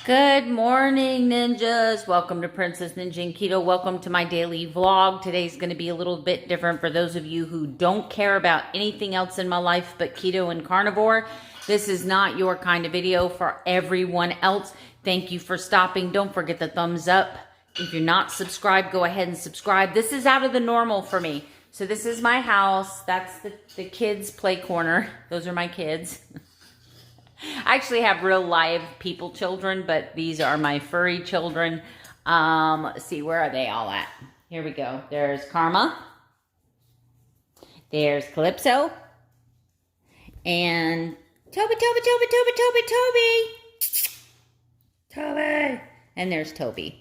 Good morning, ninjas. Welcome to Princess Ninja and Keto. Welcome to my daily vlog. Today's going to be a little bit different for those of you who don't care about anything else in my life but keto and carnivore. This is not your kind of video for everyone else. Thank you for stopping. Don't forget the thumbs up. If you're not subscribed, go ahead and subscribe. This is out of the normal for me. So this is my house. That's the kids' play corner. Those are my kids. I actually have real live people children, but these are my furry children. Let's see, where are they all at? Here we go. There's Karma. There's Calypso. And Toby. And there's Toby.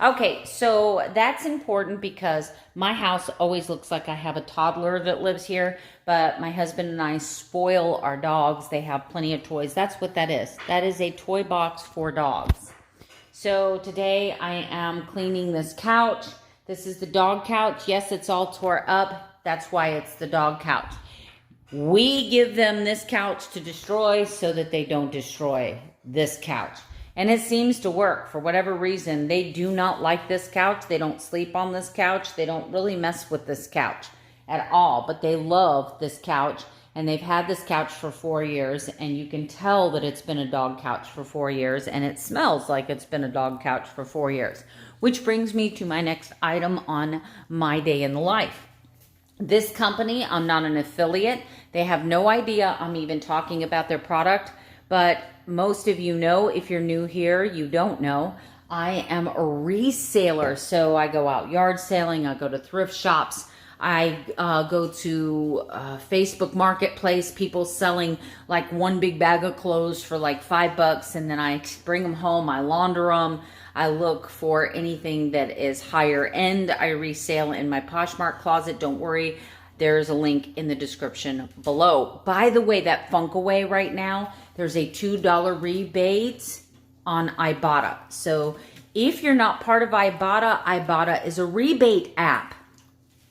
Okay, so that's important because my house always looks like I have a toddler that lives here, but my husband and I spoil our dogs. They have plenty of toys. That's what that is. That is a toy box for dogs. So today I am cleaning this couch. This is the dog couch. Yes, it's all tore up. That's why it's the dog couch. We give them this couch to destroy so that they don't destroy this couch. And it seems to work. For whatever reason, they do not like this couch. They don't sleep on this couch. They don't really mess with this couch at all. But they love this couch. And they've had this couch for 4 years. And you can tell that it's been a dog couch for 4 years. And it smells like it's been a dog couch for 4 years. Which brings me to my next item on my day in the life. This company, I'm not an affiliate. They have no idea I'm even talking about their product. But most of you know, if you're new here, you don't know, I am a reseller. So I go out yard sailing, I go to thrift shops, I go to Facebook Marketplace, people selling like one big bag of clothes for like $5, and then I bring them home, I launder them, I look for anything that is higher end, I resell in my Poshmark closet. Don't worry, there's a link in the description below. By the way, that Funkaway right now, there's a $2 rebate on Ibotta. So if you're not part of Ibotta, Ibotta is a rebate app.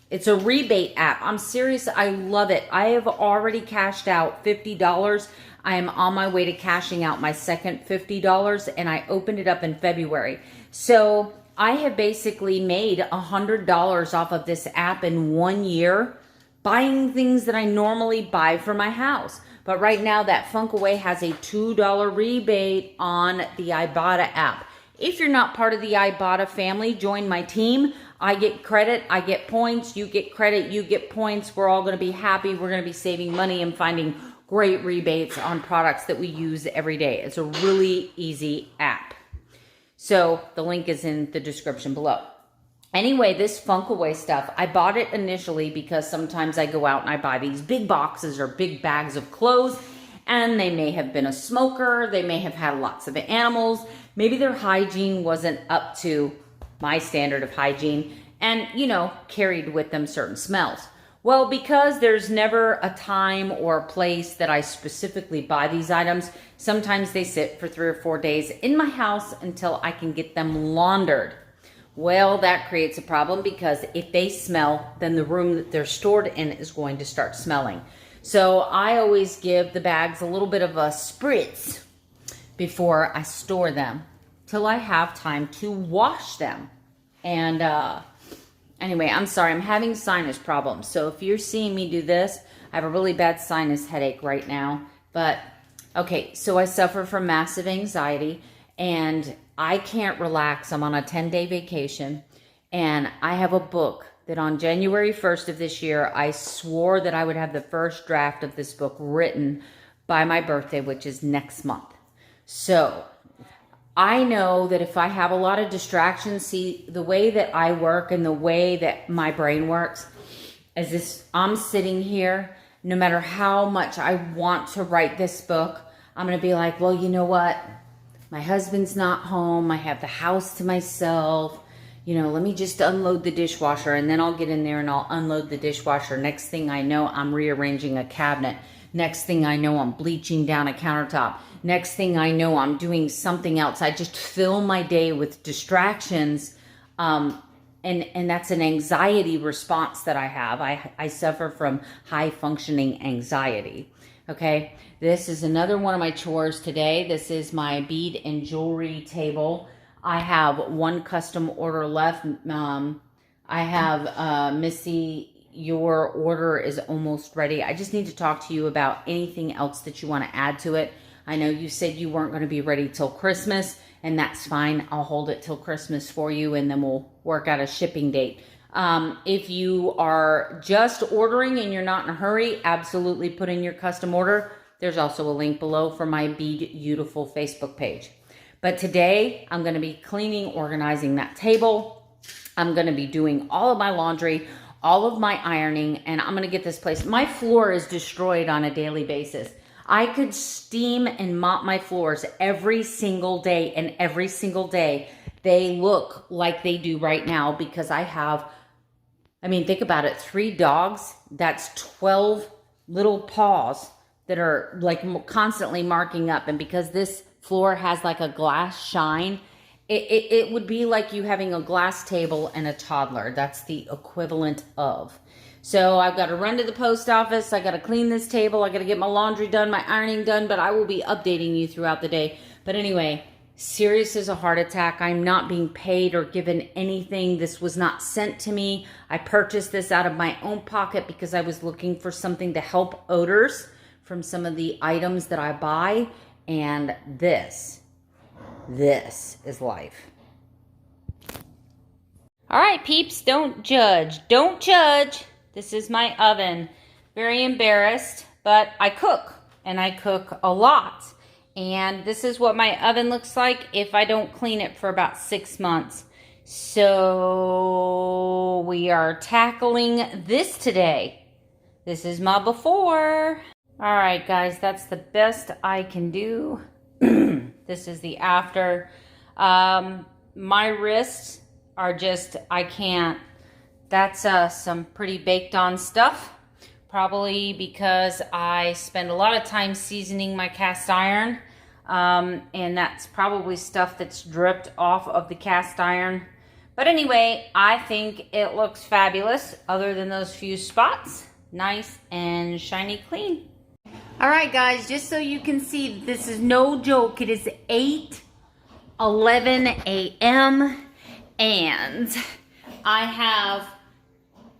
It's a rebate app. I'm serious. I love it. I have already cashed out $50. I am on my way to cashing out my second $50, and I opened it up in February. So I have basically made $100 off of this app in 1 year, buying things that I normally buy for my house. But right now, that Funkaway has a $2 rebate on the Ibotta app. If you're not part of the Ibotta family, join my team. I get credit, I get points, you get credit, you get points. We're all going to be happy. We're going to be saving money and finding great rebates on products that we use every day. It's a really easy app. So the link is in the description below. Anyway, this Funkaway stuff, I bought it initially because sometimes I go out and I buy these big boxes or big bags of clothes, and they may have been a smoker, they may have had lots of animals, maybe their hygiene wasn't up to my standard of hygiene, and, you know, carried with them certain smells. Well, because there's never a time or a place that I specifically buy these items, sometimes they sit for 3 or 4 days in my house until I can get them laundered. Well, that creates a problem because if they smell, then the room that they're stored in is going to start smelling. So I always give the bags a little bit of a spritz before I store them till I have time to wash them. And anyway, I'm sorry, I'm having sinus problems. So if you're seeing me do this, I have a really bad sinus headache right now. But okay, so I suffer from massive anxiety and I can't relax. I'm on a 10-day vacation, and I have a book that on January 1st of this year, I swore that I would have the first draft of this book written by my birthday, which is next month. So I know that if I have a lot of distractions, see, the way that I work and the way that my brain works is this: I'm sitting here, no matter how much I want to write this book, I'm going to be like, well, you know what? My husband's not home. I have the house to myself. You know, let me just unload the dishwasher, and then I'll get in there and I'll unload the dishwasher. Next thing I know, I'm rearranging a cabinet. Next thing I know, I'm bleaching down a countertop. Next thing I know, I'm doing something else. I just fill my day with distractions. And that's an anxiety response that I have. I suffer from high functioning anxiety. Okay, this is another one of my chores today. This is my bead and jewelry table. I have one custom order left. I have Missy, your order is almost ready. I just need to talk to you about anything else that you want to add to it. I know you said you weren't going to be ready till Christmas, and that's fine. I'll hold it till Christmas for you, and then we'll work out a shipping date. If you are just ordering and you're not in a hurry, absolutely put in your custom order. There's also a link below for my Bead Beautiful Facebook page. But today I'm going to be cleaning, organizing that table. I'm going to be doing all of my laundry, all of my ironing, and I'm going to get this place. My floor is destroyed on a daily basis. I could steam and mop my floors every single day, and every single day they look like they do right now because I have, I mean, think about it, 3 dogs, that's 12 little paws that are like constantly marking up. And because this floor has like a glass shine, it would be like you having a glass table and a toddler. That's the equivalent of. So I've got to run to the post office. I got to clean this table. I got to get my laundry done, my ironing done, but I will be updating you throughout the day. But anyway, serious as a heart attack. I'm not being paid or given anything. This was not sent to me. I purchased this out of my own pocket because I was looking for something to help odors from some of the items that I buy. And this is life. All right, peeps, don't judge. Don't judge. This is my oven. Very embarrassed, but I cook, and I cook a lot. And this is what my oven looks like if I don't clean it for about 6 months. So we are tackling this today. This is my before. All right, guys, that's the best I can do. This is the after. My wrists are just, I can't. That's some pretty baked on stuff. Probably because I spend a lot of time seasoning my cast iron. And that's probably stuff that's dripped off of the cast iron. But anyway, I think it looks fabulous other than those few spots. Nice and shiny clean. All right, guys, just so you can see, this is no joke. It is 8:11 a.m. and I have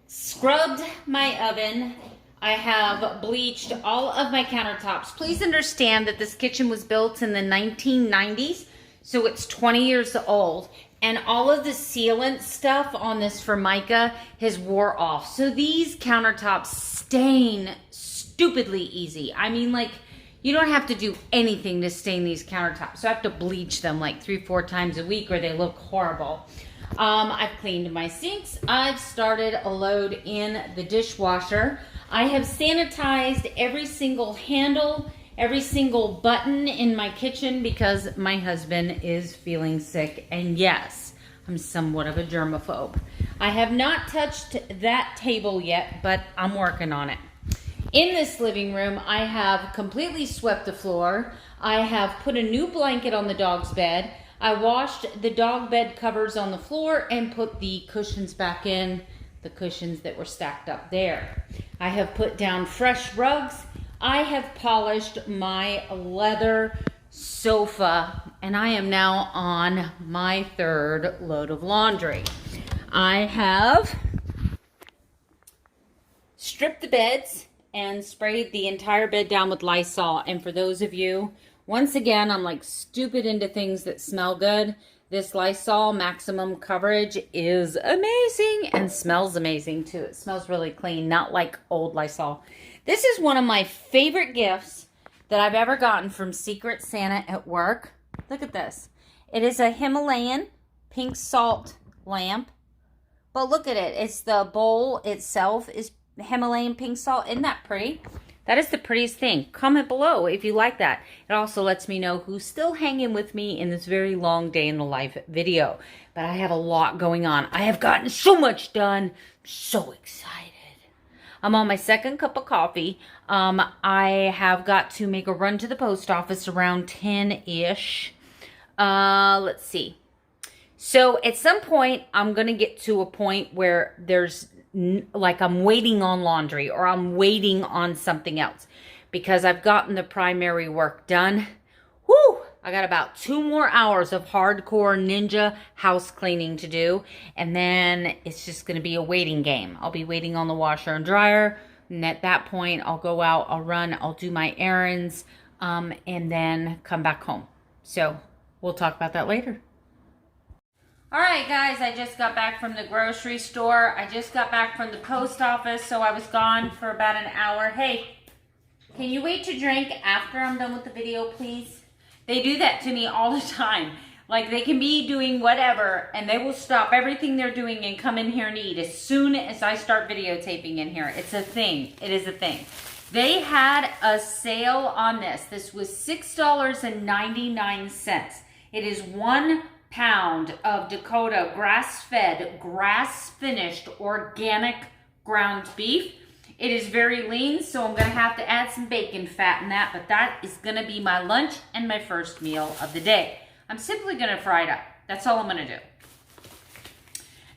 scrubbed my oven. I have bleached all of my countertops. Please understand that this kitchen was built in the 1990s, so it's 20 years old. And all of the sealant stuff on this Formica has wore off. So these countertops stain stupidly easy. I mean, like, you don't have to do anything to stain these countertops. So I have to bleach them like 3-4 times a week or they look horrible. I've cleaned my sinks. I've started a load in the dishwasher. I have sanitized every single handle, every single button in my kitchen because my husband is feeling sick. And yes, I'm somewhat of a germaphobe. I have not touched that table yet, but I'm working on it. In this living room, I have completely swept the floor. I have put a new blanket on the dog's bed. I washed the dog bed covers on the floor and put the cushions back in, the cushions that were stacked up there. I have put down fresh rugs. I have polished my leather sofa, and I am now on my 3rd load of laundry. I have stripped the beds and sprayed the entire bed down with Lysol. And for those of you, once again, I'm like stupid into things that smell good. This Lysol maximum coverage is amazing and smells amazing too. It smells really clean, not like old Lysol. This is one of my favorite gifts that I've ever gotten from Secret Santa at work. Look at this. It is a Himalayan pink salt lamp. But look at it. It's the bowl itself is Himalayan pink salt. Isn't that pretty? That is the prettiest thing. Comment below if you like that. It also lets me know who's still hanging with me in this very long day in the life video. But I have a lot going on. I have gotten so much done. I'm so excited. I'm on my 2nd cup of coffee. I have got to make a run to the post office around 10-ish. Let's see. So at some point, I'm going to get to a point where there's like I'm waiting on laundry or I'm waiting on something else. because I've gotten the primary work done. Whew! I got about 2 more hours of hardcore ninja house cleaning to do, and then it's just going to be a waiting game. I'll be waiting on the washer and dryer, and at that point, I'll go out, I'll run, I'll do my errands, and then come back home. So we'll talk about that later. All right, guys, I just got back from the grocery store. I just got back from the post office, so I was gone for about an hour. Hey, can you wait to drink after I'm done with the video, please? They do that to me all the time. Like, they can be doing whatever, and they will stop everything they're doing and come in here and eat as soon as I start videotaping in here. It's a thing. It is a thing. They had a sale on this. This was $6.99. It is 1 pound of Dakota grass-fed, grass-finished, organic ground beef. It is very lean, so I'm going to have to add some bacon fat in that, but that is going to be my lunch and my first meal of the day. I'm simply going to fry it up. That's all I'm going to do.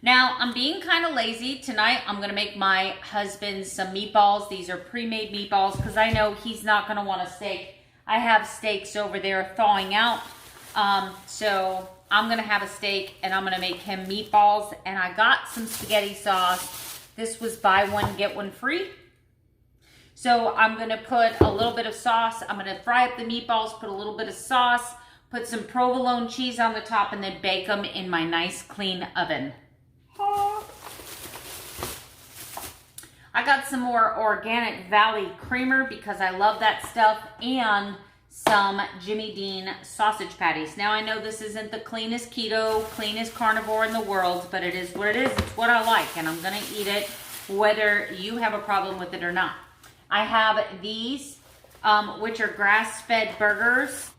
Now, I'm being kind of lazy. Tonight, I'm going to make my husband some meatballs. These are pre-made meatballs because I know he's not going to want a steak. I have steaks over there thawing out, so I'm going to have a steak, and I'm going to make him meatballs, and I got some spaghetti sauce. This was buy one, get one free. So I'm going to put a little bit of sauce. I'm going to fry up the meatballs, put a little bit of sauce, put some provolone cheese on the top, and then bake them in my nice clean oven. I got some more Organic Valley creamer because I love that stuff, and some Jimmy Dean sausage patties. Now I know this isn't the cleanest keto, cleanest carnivore in the world, but it is what it is. It's what I like, and I'm gonna eat it whether you have a problem with it or not. I have these, which are grass-fed burgers.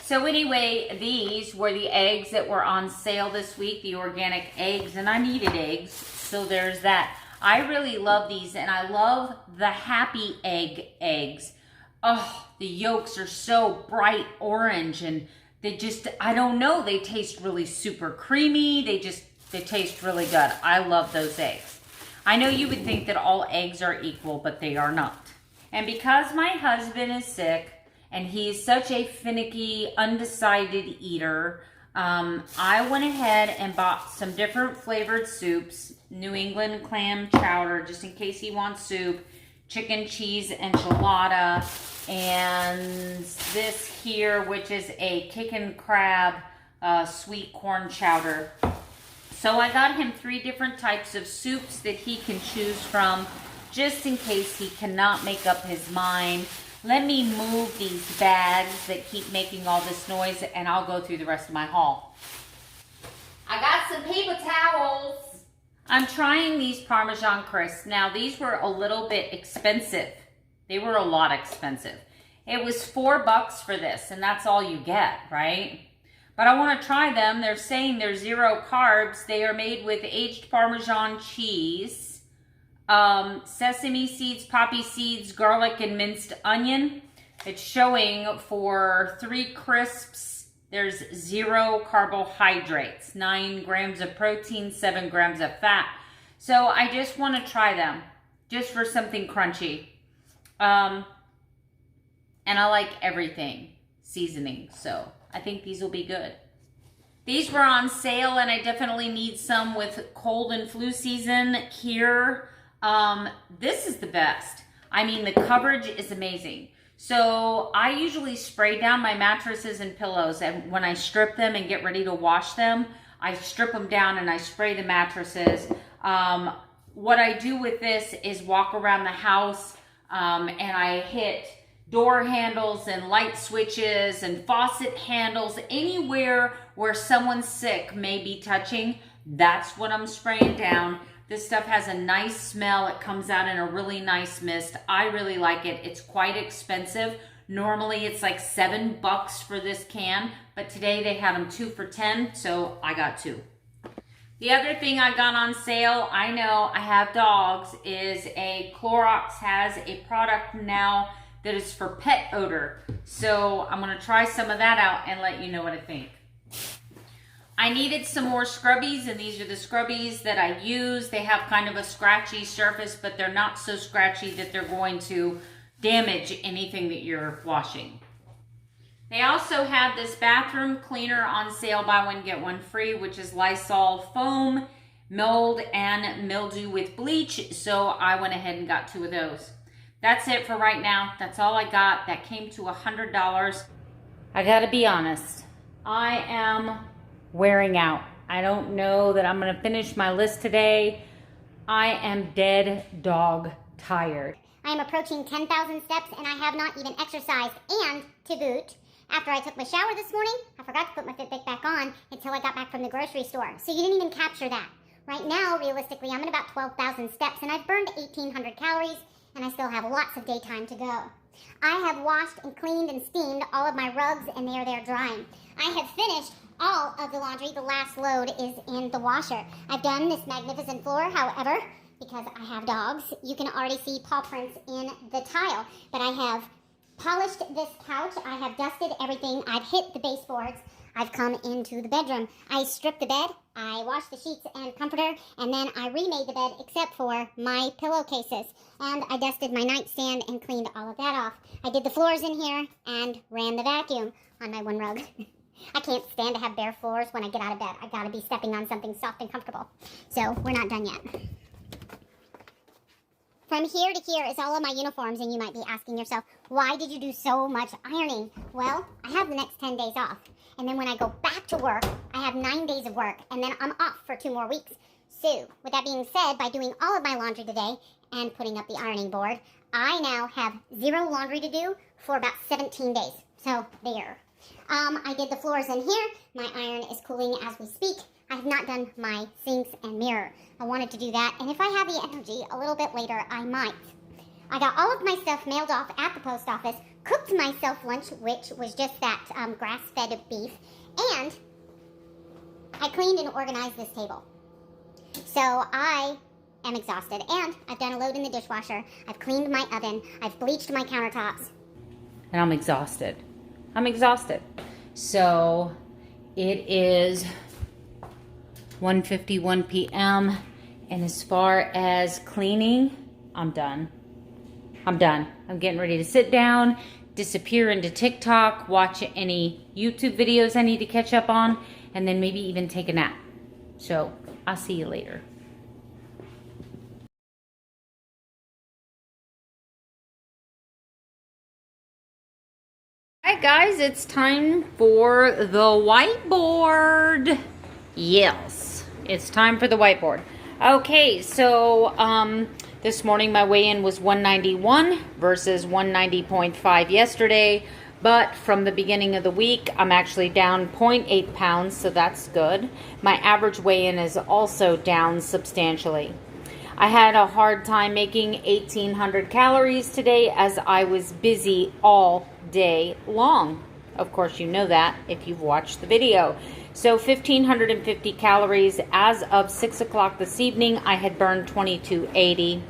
So anyway, these were the eggs that were on sale this week, the organic eggs, and I needed eggs, so there's that. I really love these, and I love the Happy Egg eggs. Oh, the yolks are so bright orange, and they just, I don't know, they taste really super creamy. They taste really good. I love those eggs. I know you would think that all eggs are equal, but they are not. And because my husband is sick, and he's such a finicky, undecided eater, I went ahead and bought some different flavored soups, New England clam chowder, just in case he wants soup, chicken cheese enchilada, and this here, which is a kickin' crab sweet corn chowder. So I got him 3 different types of soups that he can choose from, just in case he cannot make up his mind. Let me move these bags that keep making all this noise, and I'll go through the rest of my haul. I got some paper towels. I'm trying these Parmesan crisps. Now, these were a little bit expensive. They were a lot expensive. It was $4 for this, and that's all you get, right? But I want to try them. They're saying they're 0 carbs. They are made with aged Parmesan cheese, sesame seeds, poppy seeds, garlic, and minced onion. It's showing for 3 crisps, there's 0 carbohydrates, 9 grams of protein, 7 grams of fat. So I just want to try them, just for something crunchy. And I like everything seasoning, so I think these will be good. These were on sale, and I definitely need some with cold and flu season here. This is the best. I mean, the coverage is amazing. So I usually spray down my mattresses and pillows, and when I strip them and get ready to wash them, I strip them down and I spray the mattresses. What I do with this is walk around the house, and I hit door handles and light switches and faucet handles, anywhere where someone sick may be touching. That's what I'm spraying down. This stuff has a nice smell. It comes out in a really nice mist. I really like it. It's quite expensive. Normally it's like $7 for this can, but today they had them 2 for $10, so I got 2. The other thing I got on sale, I know I have dogs, is Clorox has a product now that is for pet odor. So I'm gonna try some of that out and let you know what I think. I needed some more scrubbies, and these are the scrubbies that I use. They have kind of a scratchy surface, but they're not so scratchy that they're going to damage anything that you're washing. They also have this bathroom cleaner on sale, buy one get one free, which is Lysol foam, mold and mildew with bleach. So I went ahead and got 2 of those. That's it for right now. That's all I got. That came to $100. I gotta be honest, I am wearing out. I don't know that I'm gonna finish my list today. I am dead dog tired. I am approaching 10,000 steps and I have not even exercised, and to boot, after I took my shower this morning, I forgot to put my Fitbit back on until I got back from the grocery store. So you didn't even capture that. Right now, realistically, I'm at about 12,000 steps and I've burned 1,800 calories and I still have lots of daytime to go. I have washed and cleaned and steamed all of my rugs and they are there drying. I have finished all of the laundry. The last load is in the washer. I've done this magnificent floor, however, because I have dogs, you can already see paw prints in the tile. But I have polished this couch, I have dusted everything, I've hit the baseboards, I've come into the bedroom. I stripped the bed, I washed the sheets and comforter, and then I remade the bed except for my pillowcases. And I dusted my nightstand and cleaned all of that off. I did the floors in here and ran the vacuum on my one rug. I can't stand to have bare floors when I get out of bed. I gotta be stepping on something soft and comfortable. So we're not done yet. From here to here is all of my uniforms, and you might be asking yourself, why did you do so much ironing? Well, I have the next 10 days off, and then when I go back to work, I have 9 days of work, and then I'm off for 2 more weeks. So, with that being said, by doing all of my laundry today and putting up the ironing board, I now have 0 laundry to do for about 17 days. So, there. I did the floors in here. My iron is cooling as we speak. I have not done my sinks and mirror. I wanted to do that, and if I have the energy a little bit later, I might. I got all of my stuff mailed off at the post office, cooked myself lunch, which was just that grass-fed beef, and I cleaned and organized this table. So I am exhausted, and I've done a load in the dishwasher, I've cleaned my oven, I've bleached my countertops. And I'm exhausted. I'm exhausted. So it is 1:51 p.m. and as far as cleaning, I'm done. I'm done. I'm getting ready to sit down, disappear into TikTok, watch any YouTube videos I need to catch up on, and then maybe even take a nap. So I'll see you later. Alright guys, it's time for the whiteboard. Yes, it's time for the whiteboard. Okay, so this morning my weigh-in was 191 versus 190.5 yesterday, but from the beginning of the week I'm actually down 0.8 pounds, so that's good. My average weigh-in is also down substantially. I had a hard time making 1,800 calories today as I was busy all day long. Of course, you know that if you've watched the video. So 1,550 calories as of 6 o'clock this evening. I had burned 2280.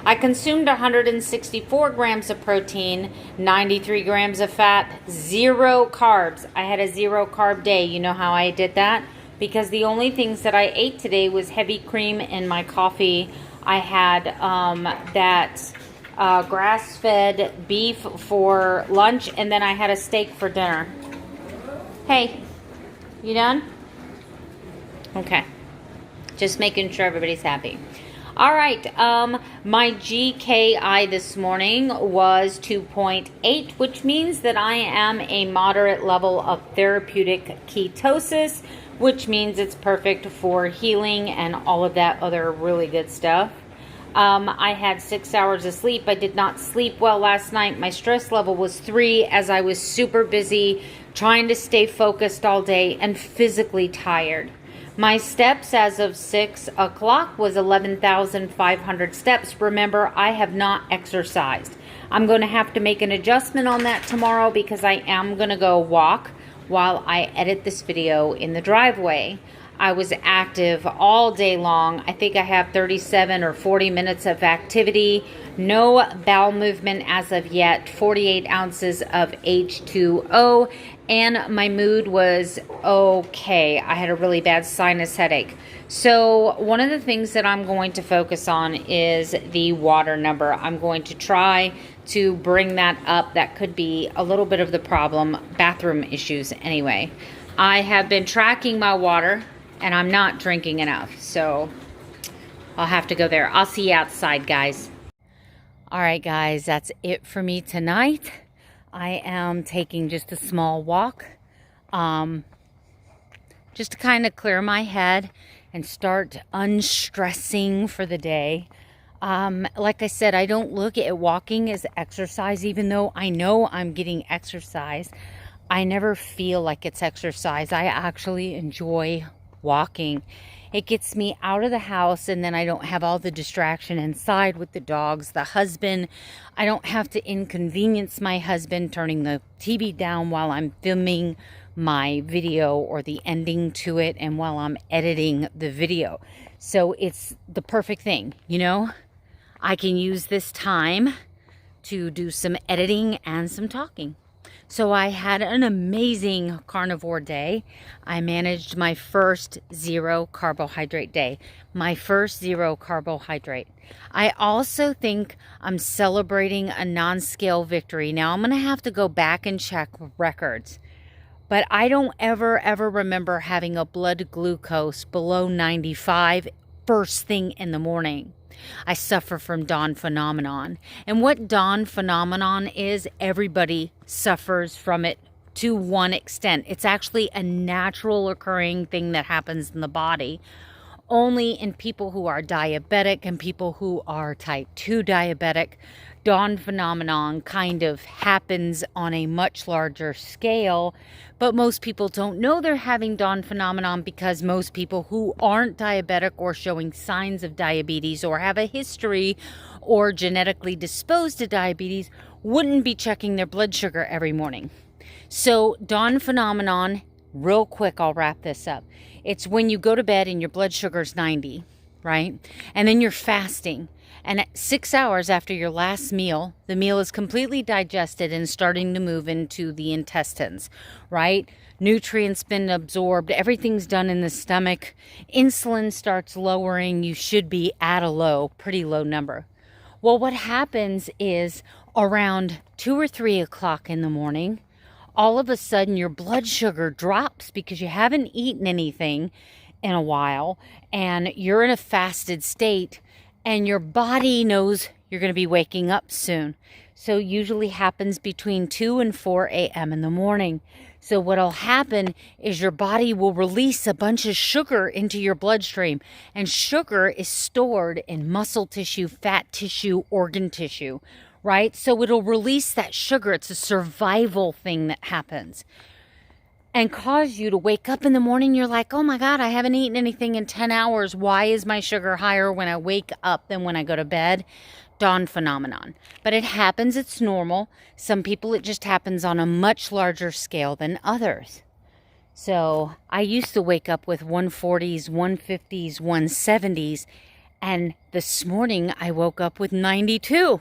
I consumed 164 grams of protein, 93 grams of fat, 0 carbs. I had a 0 carb day. You know how I did that? Because the only things that I ate today was heavy cream in my coffee. I had that grass-fed beef for lunch, and then I had a steak for dinner. Hey, you done? Okay. Just making sure everybody's happy. All right, my GKI this morning was 2.8, which means that I am a moderate level of therapeutic ketosis, which means it's perfect for healing and all of that other really good stuff. I had 6 hours of sleep. I did not sleep well last night. My stress level was 3 as I was super busy trying to stay focused all day and physically tired. My steps as of 6 o'clock was 11,500 steps. Remember, I have not exercised. I'm going to have to make an adjustment on that tomorrow because I am going to go walk while I edit this video in the driveway. I was active all day long. I think I have 37 or 40 minutes of activity. No bowel movement as of yet. 48 ounces of H2O. And my mood was okay. I had a really bad sinus headache. So one of the things that I'm going to focus on is the water number. I'm going to try to bring that up. That could be a little bit of the problem. Bathroom issues anyway. I have been tracking my water and I'm not drinking enough. So I'll have to go there. I'll see you outside, guys. All right, guys, that's it for me tonight. I am taking just a small walk, just to kind of clear my head and start unstressing for the day. Like I said, I don't look at walking as exercise, even though I know I'm getting exercise. I never feel like it's exercise. I actually enjoy walking. It gets me out of the house, and then I don't have all the distraction inside with the dogs, the husband. I don't have to inconvenience my husband turning the TV down while I'm filming my video or the ending to it and while I'm editing the video. So it's the perfect thing, you know? I can use this time to do some editing and some talking. So I had an amazing carnivore day. I managed my first 0 carbohydrate day. My first 0 carbohydrate. I also think I'm celebrating a non-scale victory. Now I'm going to have to go back and check records. But I don't ever remember having a blood glucose below 95 first thing in the morning. I suffer from dawn phenomenon. And what dawn phenomenon is, everybody suffers from it to one extent. It's actually a natural occurring thing that happens in the body. Only in people who are diabetic and people who are type 2 diabetic, dawn phenomenon kind of happens on a much larger scale. But most people don't know they're having dawn phenomenon because most people who aren't diabetic or showing signs of diabetes or have a history or genetically disposed to diabetes wouldn't be checking their blood sugar every morning. So dawn phenomenon, real quick, I'll wrap this up. It's when you go to bed and your blood sugar's 90, right? And then you're fasting. And at 6 hours after your last meal, the meal is completely digested and starting to move into the intestines, right? Nutrients been absorbed. Everything's done in the stomach. Insulin starts lowering. You should be at a pretty low number. Well, what happens is around 2 or 3 o'clock in the morning, all of a sudden your blood sugar drops because you haven't eaten anything in a while and you're in a fasted state. And your body knows you're going to be waking up soon. So usually happens between 2 and 4 a.m. in the morning. So what'll happen is your body will release a bunch of sugar into your bloodstream. And sugar is stored in muscle tissue, fat tissue, organ tissue, right? So it'll release that sugar. It's a survival thing that happens. And cause you to wake up in the morning, you're like, oh my God, I haven't eaten anything in 10 hours. Why is my sugar higher when I wake up than when I go to bed? Dawn phenomenon. But it happens, it's normal. Some people, it just happens on a much larger scale than others. So I used to wake up with 140s, 150s, 170s. And this morning I woke up with 92.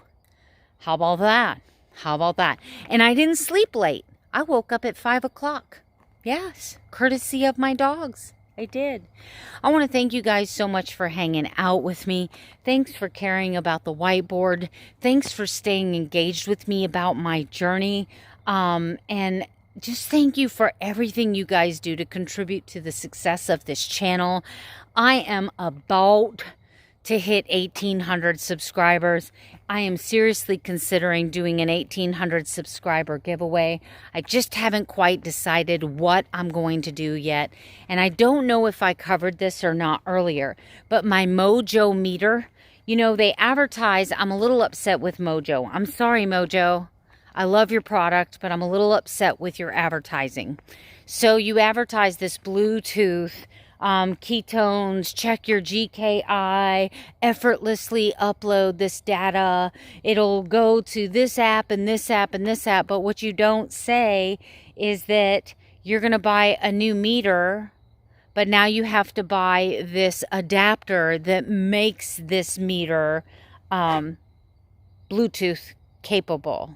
How about that? How about that? And I didn't sleep late. I woke up at 5 o'clock. Yes, courtesy of my dogs. I did. I want to thank you guys so much for hanging out with me. Thanks for caring about the whiteboard. Thanks for staying engaged with me about my journey. And just thank you for everything you guys do to contribute to the success of this channel. I am about to hit 1,800 subscribers. I am seriously considering doing an 1,800 subscriber giveaway. I just haven't quite decided what I'm going to do yet. And I don't know if I covered this or not earlier, but my Mojo meter, you know, they advertise. I'm a little upset with Mojo. I'm sorry, Mojo. I love your product, but I'm a little upset with your advertising. So you advertise this Bluetooth ketones, check your GKI, effortlessly upload this data. It'll go to this app and this app and this app. But what you don't say is that you're going to buy a new meter, but now you have to buy this adapter that makes this meter Bluetooth capable.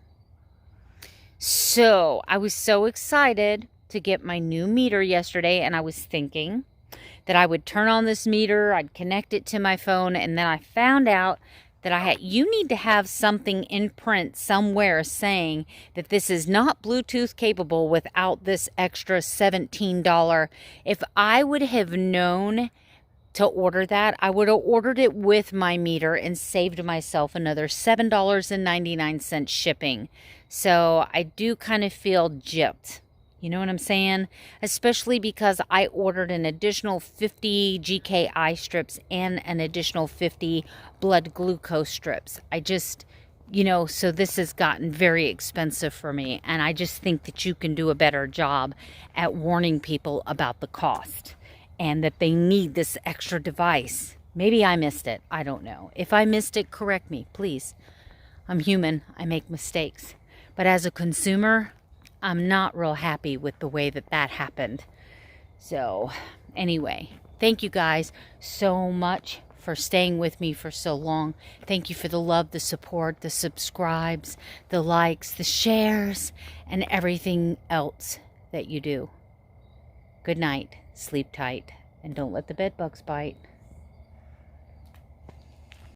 So I was so excited to get my new meter yesterday, and I was thinking that I would turn on this meter, I'd connect it to my phone, and then I found out that I had. You need to have something in print somewhere saying that this is not Bluetooth capable without this extra $17. If I would have known to order that, I would have ordered it with my meter and saved myself another $7.99 shipping. So I do kind of feel gypped. You know what I'm saying? Especially because I ordered an additional 50 GKI strips and an additional 50 blood glucose strips. I just, so this has gotten very expensive for me. And I just think that you can do a better job at warning people about the cost and that they need this extra device. Maybe I missed it. I don't know. If I missed it, correct me, please. I'm human. I make mistakes. But as a consumer, I'm not real happy with the way that happened. So anyway, thank you guys so much for staying with me for so long. Thank you for the love, the support, the subscribes, the likes, the shares, and everything else that you do. Good night, sleep tight, and don't let the bed bugs bite.